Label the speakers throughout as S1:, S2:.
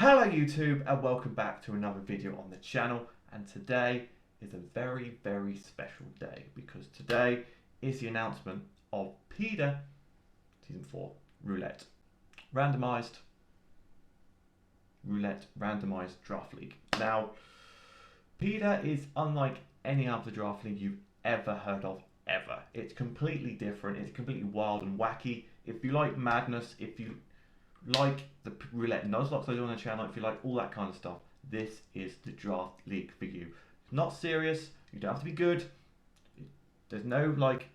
S1: Hello YouTube and welcome back to another video on the channel, and today is a very special day because today is the announcement of PIDA Season 4 Roulette Randomized Draft League. Now PIDA is unlike any other draft league you've ever heard of ever. It's completely different, it's completely wild and wacky. If you like madness, if you like the roulette nuzlocke I do on the channel, if you like all that kind of stuff, this is the draft league for you. It's not serious, you don't have to be good, there's no like,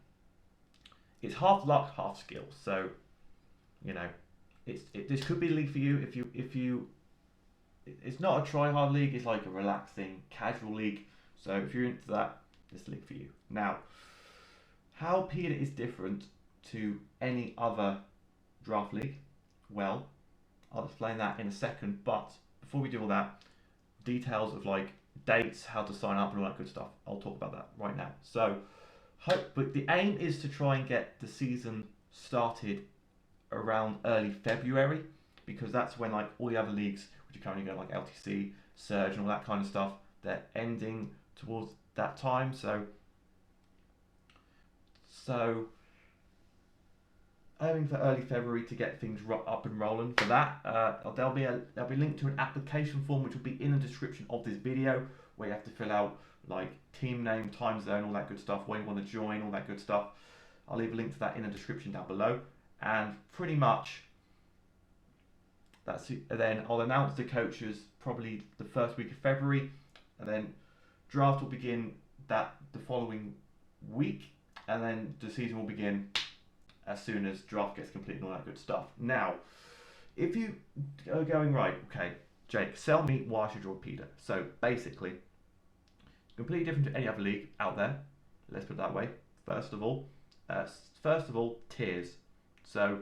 S1: it's half luck, half skill, so you know, this could be a league for you if you it's not a try hard league, it's like a relaxing casual league, so if you're into that, this is the league for you. Now, how PIDA is different to any other draft league, well, I'll explain that in a second, but before we do all that, details of like dates, how to sign up and all that good stuff, I'll talk about that right now. So, but the aim is to try and get the season started around early February, because that's when like all the other leagues, which are currently going like LTC, Surge and all that kind of stuff, they're ending towards that time, so aiming for early February to get things up and rolling. For that, there'll be a link to an application form which will be in the description of this video, where you have to fill out like team name, time zone, all that good stuff, where you want to join, all that good stuff. I'll leave a link to that in the description down below, and pretty much that's it. Then I'll announce the coaches probably the first week of February, and then draft will begin the following week, and then the season will begin as soon as draft gets complete and all that good stuff. Now, if you are going, right, okay, Jake, sell me why I should draw PIDA. So basically, completely different to any other league out there. Let's put it that way. First of all, tiers. So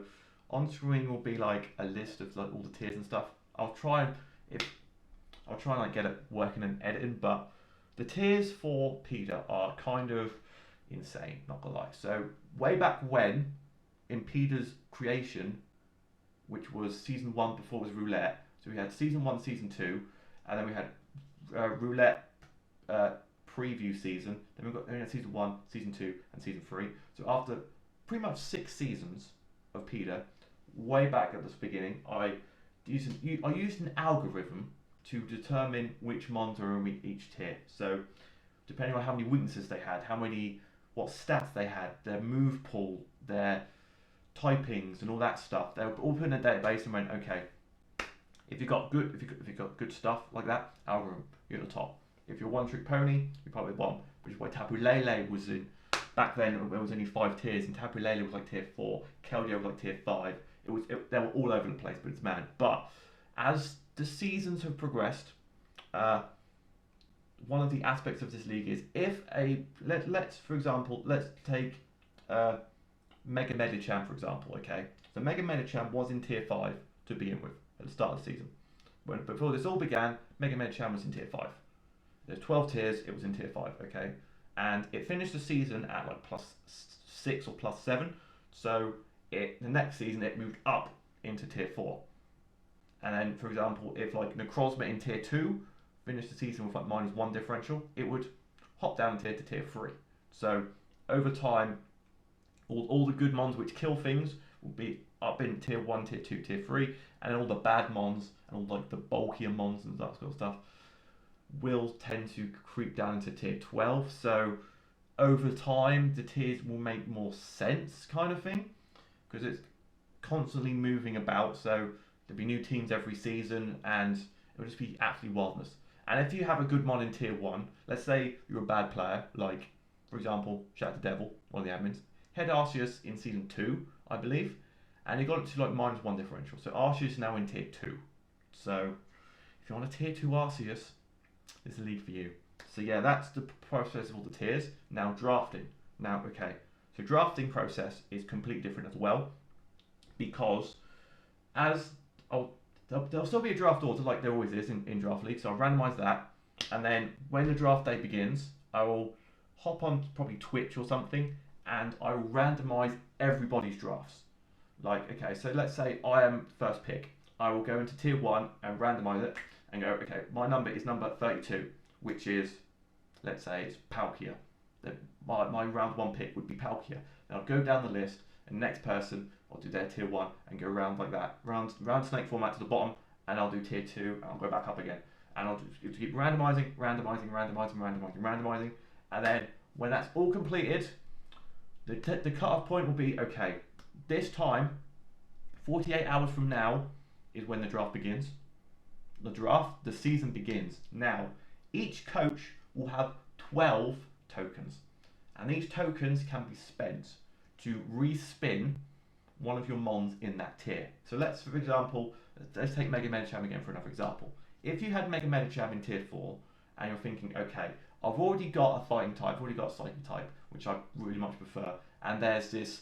S1: on screen will be like a list of like all the tiers and stuff. I'll try and like get it working and editing, but the tiers for PIDA are kind of insane, not gonna lie. So way back when, in PIDA's creation, which was season 1 before it was roulette, so we had season 1, season 2, and then we had roulette preview season, then we had season 1, season 2, and season 3. So after pretty much 6 seasons of PIDA, way back at the beginning, I used an algorithm to determine which mons are in each tier. So depending on how many weaknesses they had, what stats they had, their move pool, their typings and all that stuff, they were all put in a database and went, okay, if you got good stuff like that, algorithm, you're at the top. If you're one trick pony, you're probably the bottom, which is why Tapu Lele was in. Back then there was only 5 tiers, and Tapu Lele was like tier 4, Keldeo was like tier 5. They were all over the place, but it's mad. But as the seasons have progressed, one of the aspects of this league is if let's take Mega Medicham for example. Okay, so Mega Medicham was in tier 5 to begin with at the start of the season. Before this all began, Mega Medicham was in tier 5. There's 12 tiers, it was in tier 5. Okay, and it finished the season at like +6 or +7. So the next season it moved up into tier 4. And then, for example, if like Necrozma in tier 2 finished the season with like -1 differential, it would hop down tier to tier 3. So over time, all the good mons which kill things will be up in tier 1, tier 2, tier 3, and then all the bad mons and all like the bulkier mons and that sort of stuff will tend to creep down into tier 12. So over time, the tiers will make more sense, kind of thing, because it's constantly moving about. So there'll be new teams every season, and it will just be absolute wildness. And if you have a good mon in tier 1, let's say you're a bad player, like, for example, shout out to Devil, one of the admins, had Arceus in season 2, I believe, and he got it to like -1 differential. So Arceus is now in tier 2. So if you want a tier 2 Arceus, this is a league for you. So yeah, that's the process of all the tiers. Now drafting. Now, okay, so drafting process is completely different as well, because there'll still be a draft order like there always is in draft league, so I'll randomise that, and then when the draft day begins, I will hop on probably Twitch or something, and I will randomise everybody's drafts. Like, okay, so let's say I am first pick. I will go into tier 1 and randomise it and go, okay, my number is number 32, which is, let's say it's Palkia. My round 1 pick would be Palkia. And I'll go down the list, and the next person, I'll do their tier 1 and go around like that. Round snake format to the bottom, and I'll do tier 2, and I'll go back up again. And I'll just keep randomising, and then when that's all completed, the cut-off point will be, okay, this time, 48 hours from now, is when the draft begins. The season begins. Now, each coach will have 12 tokens, and these tokens can be spent to respin one of your mons in that tier. So let's, for example, let's take Mega Medicham again for another example. If you had Mega Medicham in tier 4, and you're thinking, okay, I've already got a fighting type, I've already got a psychic type, which I really much prefer, and there's this,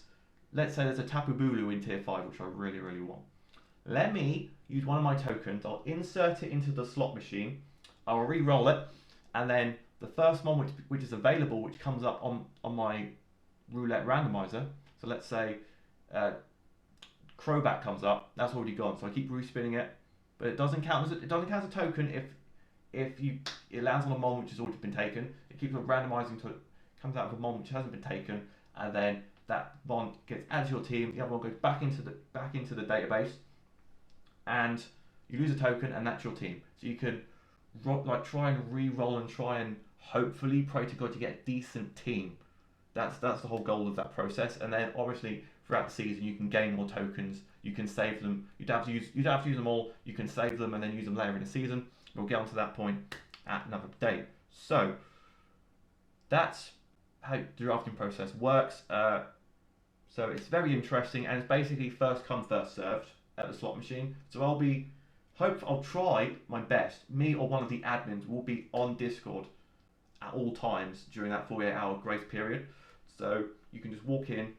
S1: let's say there's a Tapu Bulu in tier 5, which I really, really want. Let me use one of my tokens, I'll insert it into the slot machine, I'll re-roll it, and then the first one which is available, which comes up on my roulette randomizer, so let's say Crobat comes up, that's already gone, so I keep respinning it, but it doesn't count as a token if it lands on a mon which has already been taken. It keeps on randomising till it comes out of a mon which hasn't been taken, and then that mon gets added to your team. The other one goes back into the database, and you lose a token, and that's your team. So you can try and re-roll and try and hopefully pray to God to get a decent team. That's the whole goal of that process. And then obviously throughout the season you can gain more tokens. You can save them. You don't have to use them all. You can save them and then use them later in the season. We'll get onto that point at another date. So that's how the drafting process works. So it's very interesting, and it's basically first come, first served at the slot machine. So I'll try my best. Me or one of the admins will be on Discord at all times during that 48-hour grace period. So you can just walk in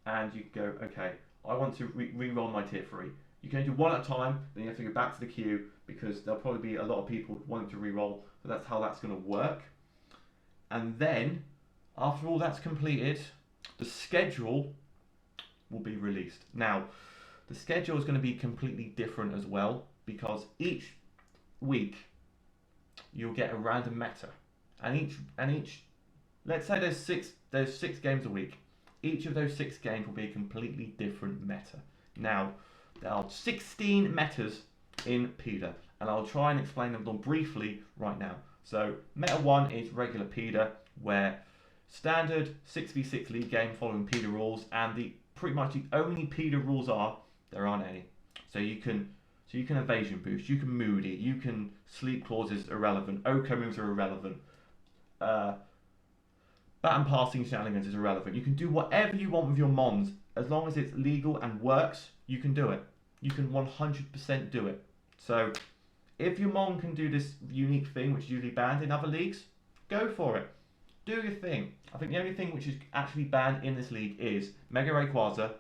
S1: and you can go, okay, I want to re-roll my tier 3. You can do one at a time, then you have to go back to the queue because there'll probably be a lot of people wanting to re-roll. So that's how that's going to work. And then, after all that's completed, the schedule will be released. Now, the schedule is going to be completely different as well, because each week you'll get a random meta, and each let's say there's six games a week. Each of those 6 games will be a completely different meta. Now, there are 16 metas in PIDA, and I'll try and explain them briefly right now. So, meta 1 is regular PIDA, where standard 6v6 league game following PIDA rules, and pretty much the only PIDA rules are, there aren't any. So you can evasion boost, you can moody, you can sleep clauses irrelevant, Oko moves are irrelevant, baton passing shenanigans is irrelevant. You can do whatever you want with your mons, as long as it's legal and works, you can do it. You can 100% do it. So if your mon can do this unique thing which is usually banned in other leagues, go for it. Do your thing. I think the only thing which is actually banned in this league is Mega Rayquaza,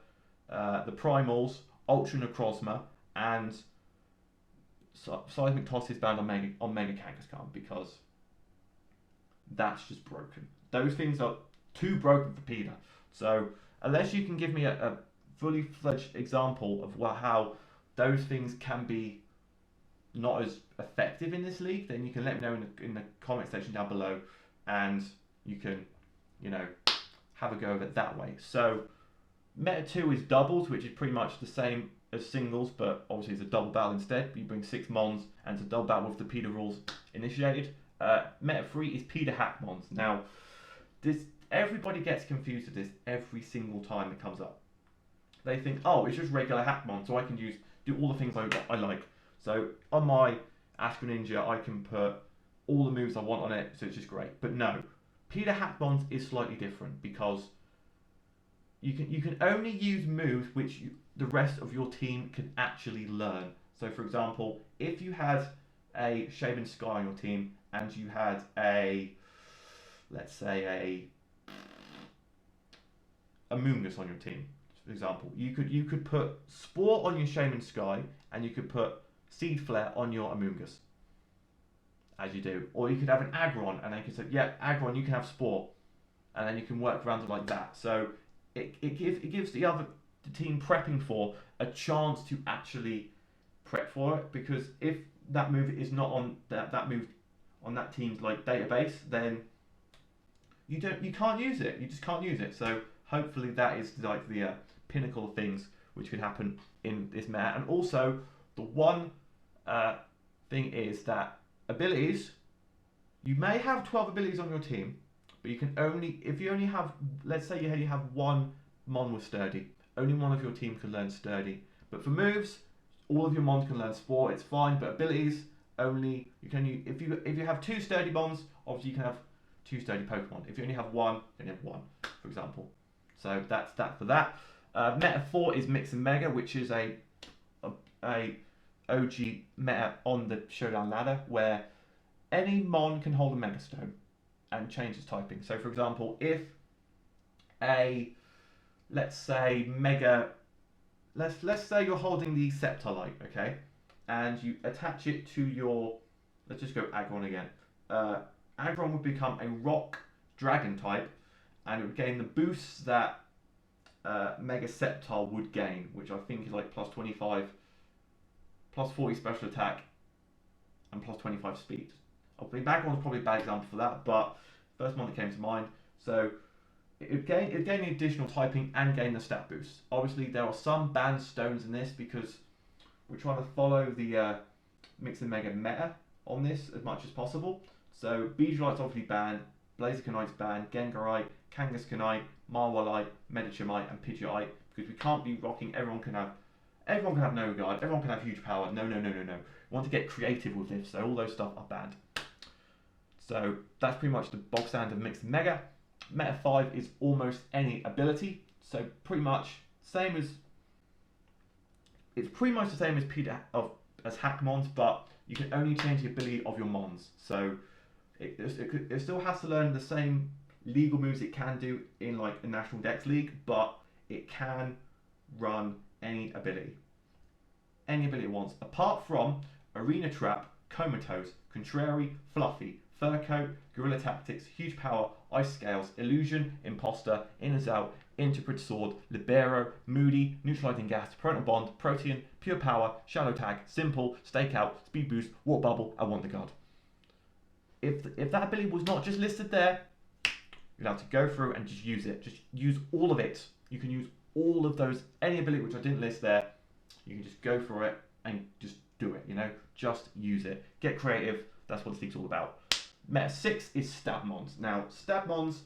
S1: the Primals, Ultra Necrozma, and Seismic Toss is banned on Mega Kangaskhan because that's just broken. Those things are too broken for PIDA. So unless you can give me a fully fledged example of how those things can be not as effective in this league, then you can let me know in the comment section down below, and you can, have a go of it that way. So meta 2 is doubles, which is pretty much the same as singles, but obviously it's a double battle instead. You bring 6 mons, and it's a double battle with the PIDA rules initiated. Meta 3 is PIDA hack mons. Now, everybody gets confused with this every single time it comes up. They think, oh, it's just regular hack mon, so I can do all the things I like. So on my Astro Ninja, I can put all the moves I want on it, so it's just great. But no, PIDA hack mons is slightly different because you can only use moves which the rest of your team can actually learn. So for example, if you had a Shaman Sky on your team and you had let's say a Moongus on your team, for example, you could put Spore on your Shaman Sky and you could put Seed Flare on your Amoongus, as you do. Or you could have an Aggron and they could say, yeah, Aggron, you can have Spore, and then you can work around it like that. So it gives the team prepping for a chance to actually prep for it, because if that move is not on that move on that team's like database, then you can't use it. You just can't use it. So hopefully that is like the pinnacle of things which could happen in this meta. And also the one thing is that abilities, you may have 12 abilities on your team, but you can only, if you only have, let's say you have one mon with sturdy, only one of your team can learn sturdy. But for moves, all of your mons can learn sport. It's fine. But abilities, only you can only, if you have 2 sturdy mons, obviously you can have 2 sturdy Pokemon. If you only have 1, then you have 1, for example. So that's that for that. Meta 4 is Mix and Mega, which is a OG meta on the Showdown ladder, where any mon can hold a Mega Stone and change its typing. So for example, if let's say you're holding the Sceptile, okay, and you attach it to your, let's just go Aggron again. Aggron would become a Rock Dragon type, and it would gain the boosts that Mega Sceptile would gain, which I think is like plus 25, plus 40 special attack, and plus 25 speed. I think Aggron's probably a bad example for that, but first one that came to mind. So it would gain the additional typing and gain the stat boost. Obviously, there are some banned stones in this because we're trying to follow the Mix and Mega meta on this as much as possible. So Beedrite's obviously banned, Blazikenite's banned, Gengarite, Kangaskhanite, Marwolite, Medichemite, and Pidgeotite, because we can't be rocking. Everyone can have no guard. Everyone can have huge power. No. We want to get creative with this, so all those stuff are banned. So that's pretty much the bog standard Mix and Mega. Meta 5 is almost any ability, so pretty much same as, it's pretty much the same as PIDA as Hack Mons, but you can only change the ability of your Mons. So it still has to learn the same legal moves it can do in like a National Dex League, but it can run any ability it wants, apart from Arena Trap, Comatose, Contrary, Fluffy, Fur Coat, Guerrilla Tactics, Huge Power, Ice Scales, Illusion, Imposter, Inner Zelt, Interpret Sword, Libero, Moody, Neutralizing Gas, Parental Bond, Protean, Pure Power, Shallow Tag, Simple, Stakeout, Speed Boost, Water Bubble, and Wonder Guard. If that ability was not just listed there, you'd have to go through and just use it. Just use all of it. You can use all of those, any ability which I didn't list there, you can just go for it and just do it, you know? Just use it. Get creative. That's what this league's all about. Meta 6 is Stab Mons. Now, Stab Mons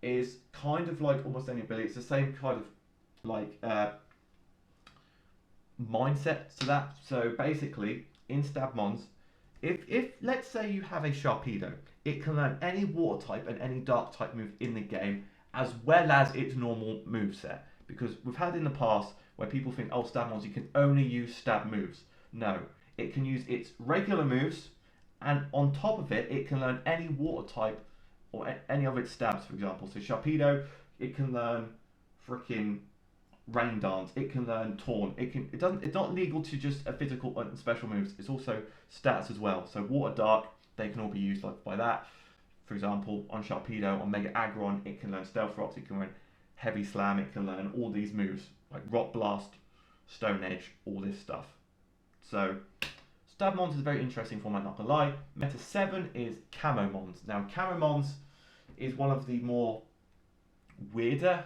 S1: is kind of like almost any ability. It's the same kind of like mindset to that. So basically, in Stab Mons, if let's say you have a Sharpedo, it can learn any water type and any dark type move in the game, as well as its normal moveset. Because we've had in the past where people think, oh, Stab Mons, you can only use stab moves. No, it can use its regular moves, and on top of it, it can learn any water type or any of its stabs, for example. So Sharpedo, it can learn freaking Rain Dance. It can learn Taunt. It's not legal to just a physical and special moves. It's also stats as well. So Water, Dark, they can all be used like by that. For example, on Sharpedo, on Mega Aggron, it can learn Stealth Rocks. It can learn Heavy Slam. It can learn all these moves like Rock Blast, Stone Edge, all this stuff. So Stab Mons is a very interesting format, not gonna lie. Meta 7 is Camo Mons. Now Camo Mons is one of the more weirder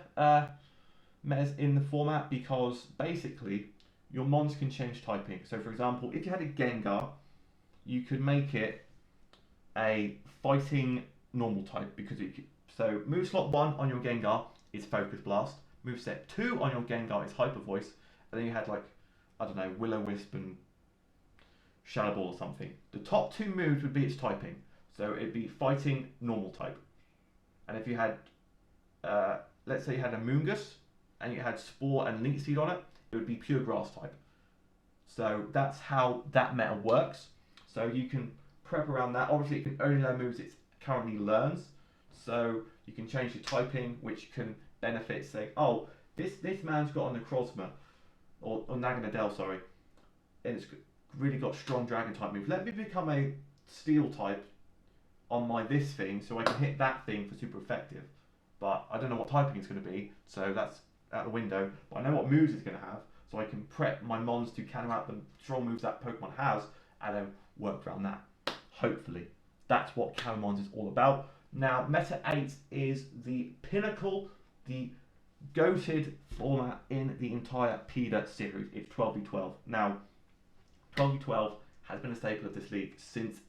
S1: metas in the format, because basically your Mons can change typing. So for example, if you had a Gengar, you could make it a fighting normal type, because so move slot 1 on your Gengar is Focus Blast, move set 2 on your Gengar is Hyper Voice, and then you had like, I don't know, Will-O-Wisp and Shadow Ball or something. The top 2 moves would be its typing, so it'd be fighting normal type. And if you had, let's say you had a Moongus and you had Spore and Leech Seed on it, it would be pure grass type. So that's how that meta works. So you can prep around that. Obviously it can only learn moves it currently learns. So you can change your typing, which can benefit, say, oh, this man's got a Necrozma, or Naganadel, sorry, and it's really got strong dragon type moves. Let me become a steel type on my this thing so I can hit that thing for super effective. But I don't know what typing it's going to be, so that's out the window. But I know what moves it's going to have, so I can prep my mons to counter out the strong moves that Pokemon has, and then work around that. Hopefully, that's what Counter Mons is all about. Now, Meta 8 is the pinnacle, the goated format in the entire PIDA series. It's 12v12. Now, 12v12 has been a staple of this league since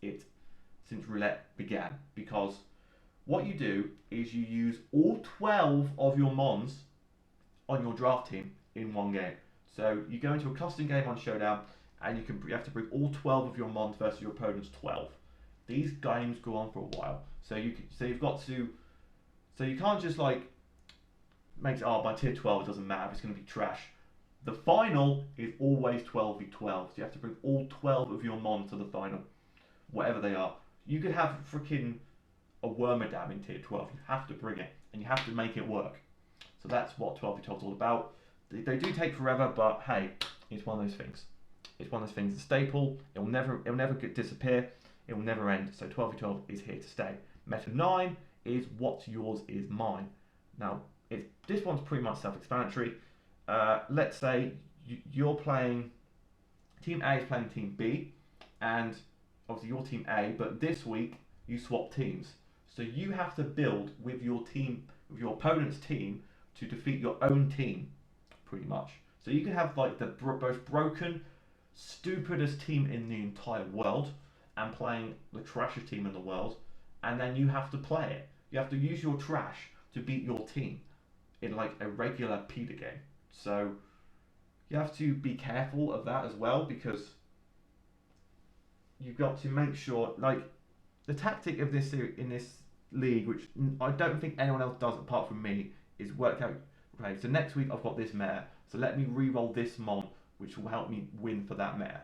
S1: Roulette began, because what you do is you use all 12 of your mons on your draft team in one game. So you go into a custom game on Showdown, and you have to bring all 12 of your mons versus your opponent's 12. These games go on for a while, so you can't just like make it, oh, my tier 12 it doesn't matter, it's going to be trash. The final is always 12v12, so you have to bring all 12 of your mons to the final, whatever they are. You could have freaking a Wormadam in tier 12, you have to bring it, and you have to make it work. So that's what 12v12 is all about. They do take forever, but hey, it's one of those things. It's one of those things, a staple, it will never disappear, it will never end, so 12v12 is here to stay. Meta 9 is what's yours is mine. Now, this one's pretty much self-explanatory. Let's say you're playing, Team A is playing Team B, and obviously you're Team A, but this week you swap teams. So you have to build with your team, with your opponent's team, to defeat your own team, pretty much. So you can have like the most broken, stupidest team in the entire world, and playing the trashiest team in the world, and then you have to play it. You have to use your trash to beat your team in like a regular PIDA game. So you have to be careful of that as well, because you've got to make sure, like, the tactic of this in this league, which I don't think anyone else does apart from me, is work out, okay, so next week I've got this mare, so let me re-roll this mon, which will help me win for that mare.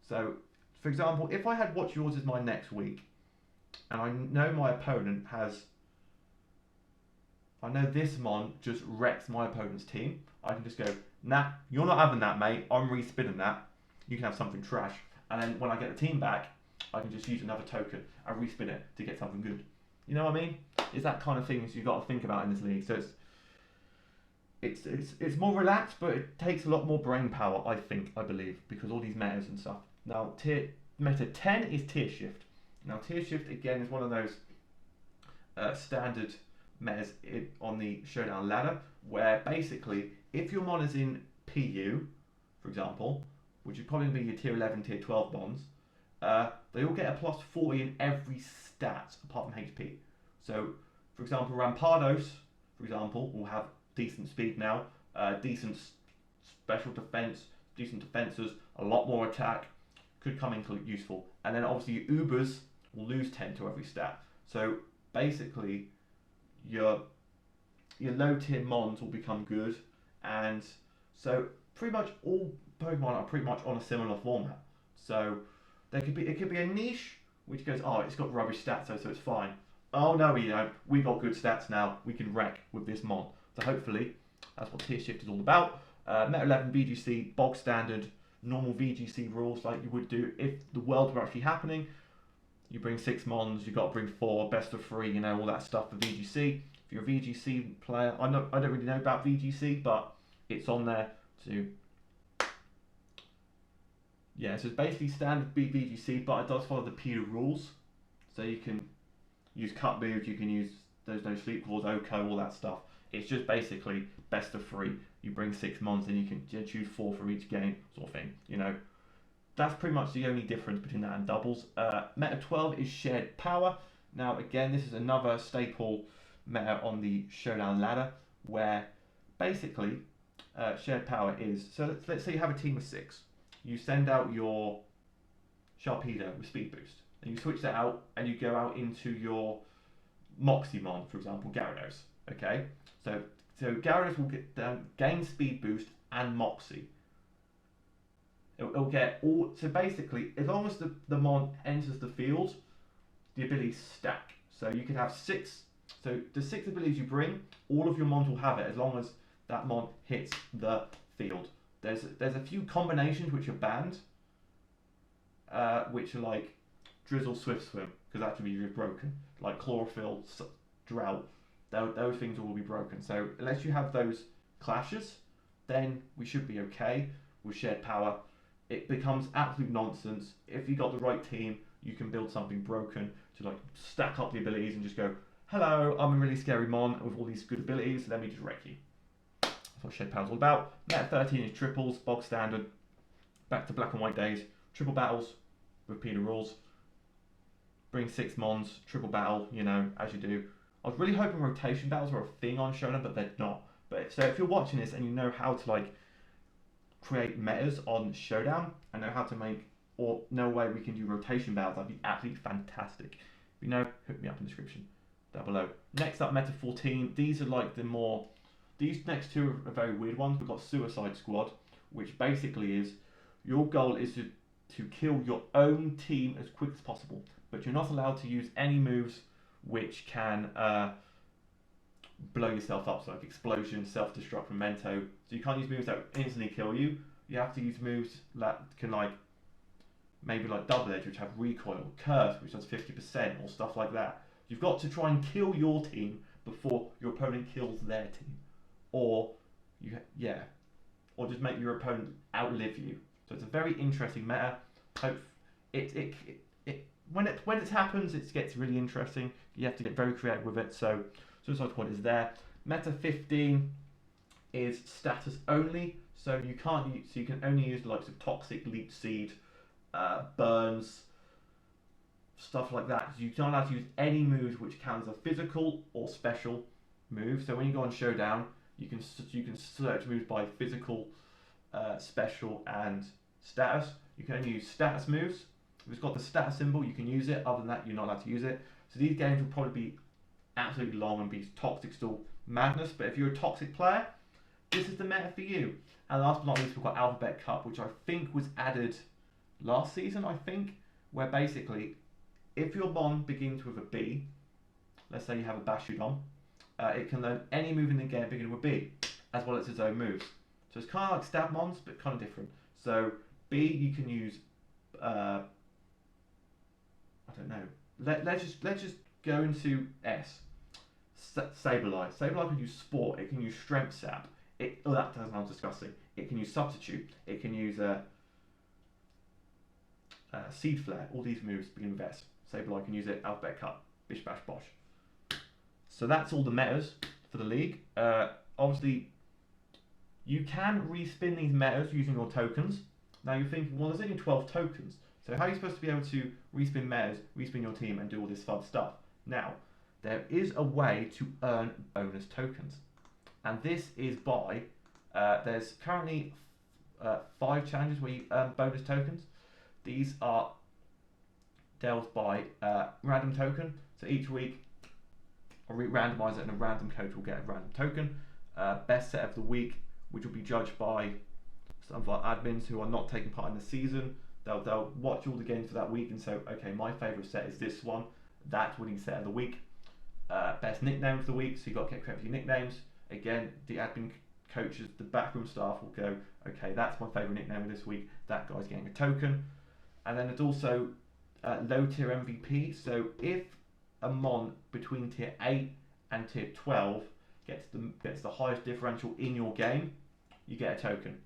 S1: So, for example, if I had What's Yours Is Mine next week, and I know my opponent has, I know this mon just wrecks my opponent's team, I can just go, nah, you're not having that, mate, I'm re-spinning that, you can have something trash, and then when I get the team back, I can just use another token and re-spin it to get something good. You know what I mean? It's that kind of things you've got to think about in this league. So it's more relaxed, but it takes a lot more brain power, I believe, because all these metas and stuff. Now, meta 10 is tier shift. Now, tier shift again is one of those standard metas on the Showdown ladder, where basically, if your mon is in PU, for example, which would probably be your tier 11, tier 12 mons, they all get a plus 40 in every stat apart from HP. So, for example, Rampados, for example, will have decent speed now, decent special defense, decent defenses, a lot more attack, could come into useful. And then obviously your Ubers will lose 10 to every stat. So basically, your low tier mons will become good, and so pretty much all Pokemon are pretty much on a similar format. So it could be a niche which goes, oh, it's got rubbish stats, so it's fine. Oh no, we got good stats now, we can wreck with this mon. So hopefully that's what tier shift is all about. Meta 11 VGC, bog standard, normal VGC rules like you would do if the world were actually happening. You bring 6 mons, you've got to bring 4, best of 3, all that stuff for VGC. If you're a VGC player, I don't really know about VGC, but it's on there to. Yeah, so it's basically standard VGC, but it does follow the PIDA rules. So you can use cut moves, you can use those no sleep claws, OHKO, all that stuff. It's just basically best of 3. You bring 6 mons, and you can choose 4 for each game, sort of thing. That's pretty much the only difference between that and doubles. Meta 12 is shared power. Now, again, this is another staple meta on the Showdown ladder, where basically shared power is, so let's say you have a team of 6. You send out your Sharpedo with speed boost, and you switch that out, and you go out into your Moximon, for example, Gyarados. Okay, so Gyarados will gain speed boost and Moxie. It'll get all. So basically, as long as the mon enters the field, the abilities stack. So you could have 6. So the 6 abilities you bring, all of your mons will have it as long as that mon hits the field. There's a few combinations which are banned, which are like Drizzle, Swift Swim, because that can be broken. Like Chlorophyll, Drought, those things will be broken. So unless you have those clashes, then we should be okay with shared power. It becomes absolute nonsense. If you got the right team, you can build something broken to like stack up the abilities and just go, hello, I'm a really scary mon with all these good abilities, let me just wreck you. That's what shared power's all about. Meta 13 is triples, bog standard, back to black and white days, triple battles with PIDA rules. Bring 6 mons, triple battle, you know, as you do. I was really hoping rotation battles were a thing on Shonen, but they're not. But so if you're watching this and you know how to like create metas on Showdown and know how to make, or no way we can do rotation battles, that'd be absolutely fantastic. If you know, hook me up in the description down below. Next up, Meta 14. These are like the more, these next two are very weird ones. We've got Suicide Squad, which basically is your goal is to kill your own team as quick as possible, but you're not allowed to use any moves which can blow yourself up, so like explosion, self-destruct, memento. So you can't use moves that instantly kill you. You have to use moves that can like maybe like double edge, which have recoil, curse, which does 50%, or stuff like that. You've got to try and kill your team before your opponent kills their team, or or just make your opponent outlive you. So it's a very interesting meta. Hope when it happens, it gets really interesting. You have to get very creative with it. So Suicide Squad is there. Meta 15 is status only, so you can't use, so you can only use the likes of Toxic, Leech Seed, Burns, stuff like that. You're not allowed to use any moves which count as a physical or special move. So when you go on Showdown, you can search moves by physical, special, and status. You can only use status moves. If it's got the status symbol, you can use it. Other than that, you're not allowed to use it. So these games will probably be absolutely long and be toxic still madness. But if you're a toxic player, this is the meta for you. And last but not least, we've got Alphabet Cup, which I think was added last season, where basically, if your mon begins with a B, let's say you have a Bashudon, it can learn any move in the game beginning with B, as well as its own moves. So it's kind of like stab mons, but kind of different. So B, you can use, I don't know. Let's just go into S. Sableye. Sableye can use Sport. It can use Strength Sap. That sounds disgusting. It can use Substitute. It can use Seed Flare. All these moves begin with S. Sableye can use it. Alphabet Cut. Bish Bash Bosh. So that's all the metas for the league. Obviously, you can respin these metas using your tokens. Now you're thinking, well, there's only 12 tokens. So how are you supposed to be able to respin metas, respin your team, and do all this fun stuff? Now, there is a way to earn bonus tokens. And this is by, there's currently 5 challenges where you earn bonus tokens. These are dealt by random token. So each week, I'll randomise it and a random coach will get a random token. Best set of the week, which will be judged by some of our admins who are not taking part in the season. They'll watch all the games for that week and say, okay, my favourite set is this one. That's winning set of the week. Best nickname of the week, so you've got to get creative with your nicknames. Again, the admin coaches, the backroom staff will go, okay, that's my favourite nickname of this week. That guy's getting a token. And then it's also low tier MVP. So if a mon between tier 8 and tier 12 gets the highest differential in your game, you get a token.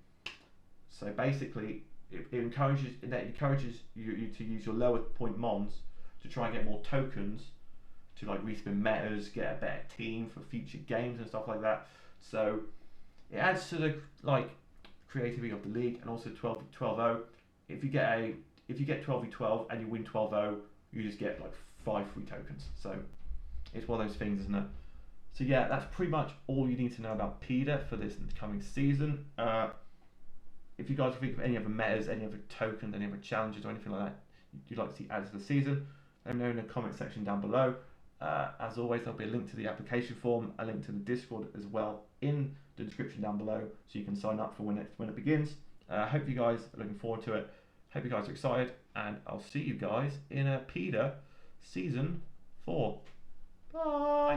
S1: So basically, it encourages you to use your lower point mons to try and get more tokens to like respin metas, get a better team for future games and stuff like that. So it adds to the like creativity of the league, and also 12-0. If you get 12v12 and you win 12-0, you just get like 5 free tokens. So it's one of those things, isn't it? So yeah, that's pretty much all you need to know about PIDA for this coming season. If you guys think of any other metas, any other tokens, any other challenges or anything like that you'd like to see added to the season, let me know in the comment section down below. As always, there'll be a link to the application form, a link to the Discord as well in the description down below, so you can sign up for when it begins. Hope you guys are looking forward to it. Hope you guys are excited, and I'll see you guys in a PIDA Season 4. Bye!